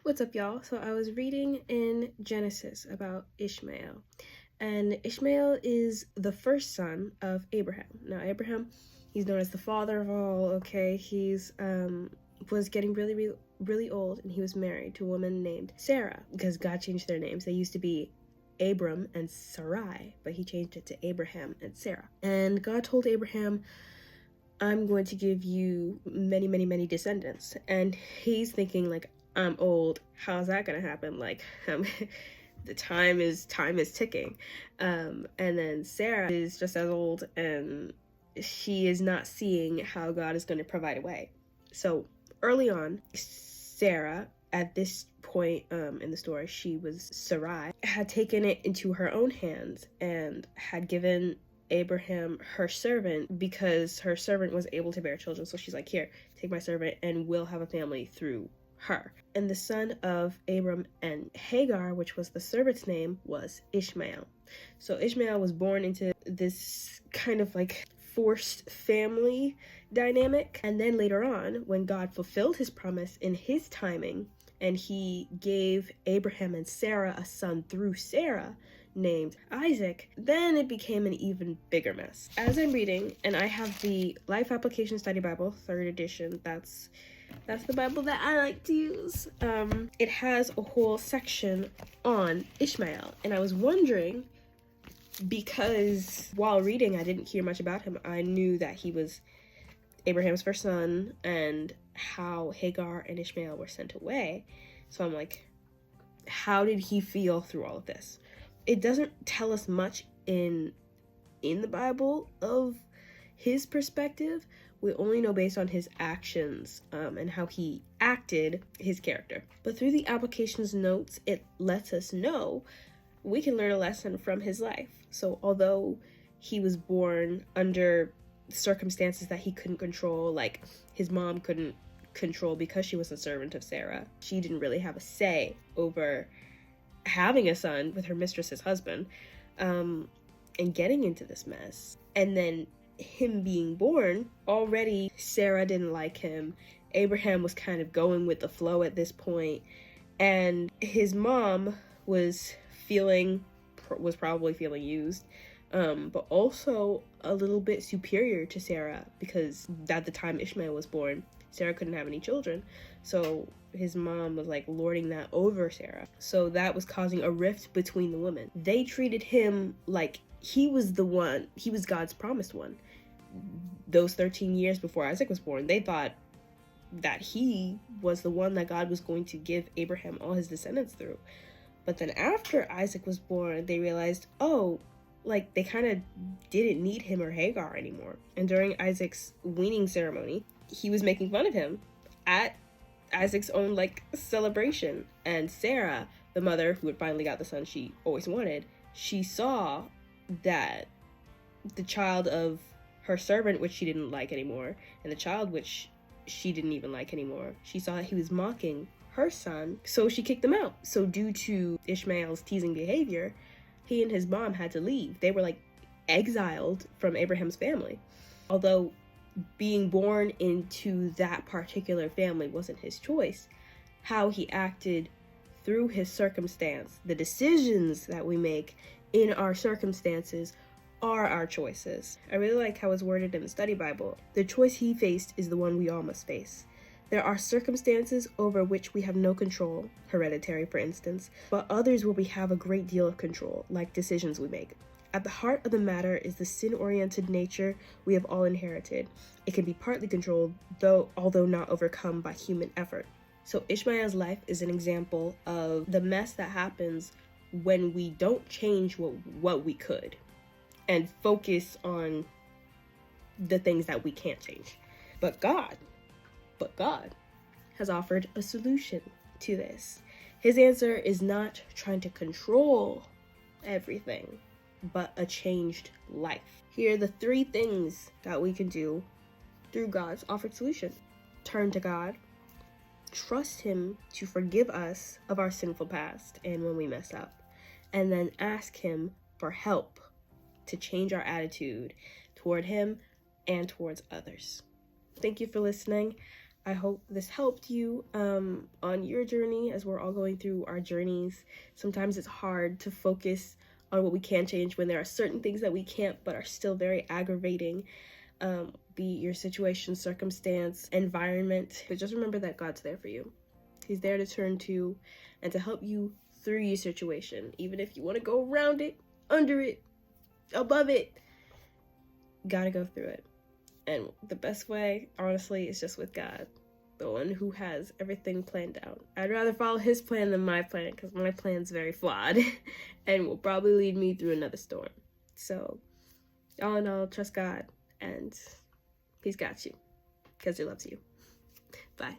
What's up, y'all? So I was reading in Genesis about Ishmael, and Ishmael is the first son of Abraham. Now, Abraham, he's known as the father of all, okay? He's was getting really old, and he was married to a woman named Sarah, because God changed their names. They used to be Abram and Sarai, but he changed it to Abraham and Sarah. And God told Abraham, I'm going to give you many descendants. And he's thinking, like, I'm old. How's that gonna happen? Like, the time is ticking. And then Sarah is just as old, and she is not seeing how God is going to provide a way. So early on, Sarah, at this point in the story, she was Sarai, had taken it into her own hands and had given Abraham her servant, because her servant was able to bear children. So she's like, here, take my servant and we'll have a family through her. And the son of Abram and Hagar, which was the servant's name, was Ishmael. So Ishmael was born into this kind of like forced family dynamic. And then later on, when God fulfilled his promise in his timing, and he gave Abraham and Sarah a son through Sarah named Isaac, then it became an even bigger mess. As I'm reading, and I have the Life Application Study Bible, 3rd edition, that's the Bible that I like to use. It has a whole section on Ishmael, and I was wondering, because while reading I didn't hear much about him. I knew that he was Abraham's first son and how Hagar and Ishmael were sent away. So I'm like, how did he feel through all of this? It doesn't tell us much in the Bible of his perspective. We only know based on his actions and how he acted, his character. But through the applications notes, it lets us know we can learn a lesson from his life. So although he was born under circumstances that he couldn't control, like his mom couldn't control because she was a servant of Sarah, she didn't really have a say over having a son with her mistress's husband, and getting into this mess. And then him being born, already Sarah didn't like him. Abraham was kind of going with the flow at this point, and his mom was probably feeling used, but also a little bit superior to Sarah, because at the time Ishmael was born, Sarah couldn't have any children, so his mom was like lording that over Sarah. So that was causing a rift between the women. They treated him like he was God's promised one. Those 13 years before Isaac was born, they thought that he was the one that God was going to give Abraham all his descendants through. But then after Isaac was born, they realized, oh, like they kind of didn't need him or Hagar anymore. And during Isaac's weaning ceremony, he was making fun of him at Isaac's own like celebration. And Sarah, the mother who had finally got the son she always wanted, she saw that the child of her servant, which she didn't like anymore, and the child which she didn't even like anymore, she saw that he was mocking her son, so she kicked him out. So due to Ishmael's teasing behavior, he and his mom had to leave. They were like exiled from Abraham's family. Although being born into that particular family wasn't his choice, how he acted through his circumstance, the decisions that we make in our circumstances are our choices. I really like how it's worded in the study Bible. The choice he faced is the one we all must face. There are circumstances over which we have no control, hereditary for instance, but others where we have a great deal of control, like decisions we make. At the heart of the matter is the sin-oriented nature we have all inherited. It can be partly controlled, although not overcome by human effort. So Ishmael's life is an example of the mess that happens when we don't change what we could and focus on the things that we can't change. But God has offered a solution to this. His answer is not trying to control everything, but a changed life. Here are the 3 things that we can do through God's offered solution. Turn to God, trust him to forgive us of our sinful past and when we mess up, and then ask him for help to change our attitude toward him and towards others. Thank you for listening. I hope this helped you on your journey, as we're all going through our journeys. Sometimes it's hard to focus on what we can change when there are certain things that we can't but are still very aggravating, be your situation, circumstance, environment. But just remember that God's there for you. He's there to turn to and to help you through your situation. Even if you want to go around it, under it, above it, gotta go through it. And the best way, honestly, is just with God, the one who has everything planned out. I'd rather follow his plan than my plan, because my plan's very flawed and will probably lead me through another storm. So, all in all, trust God, and he's got you, because he loves you. Bye.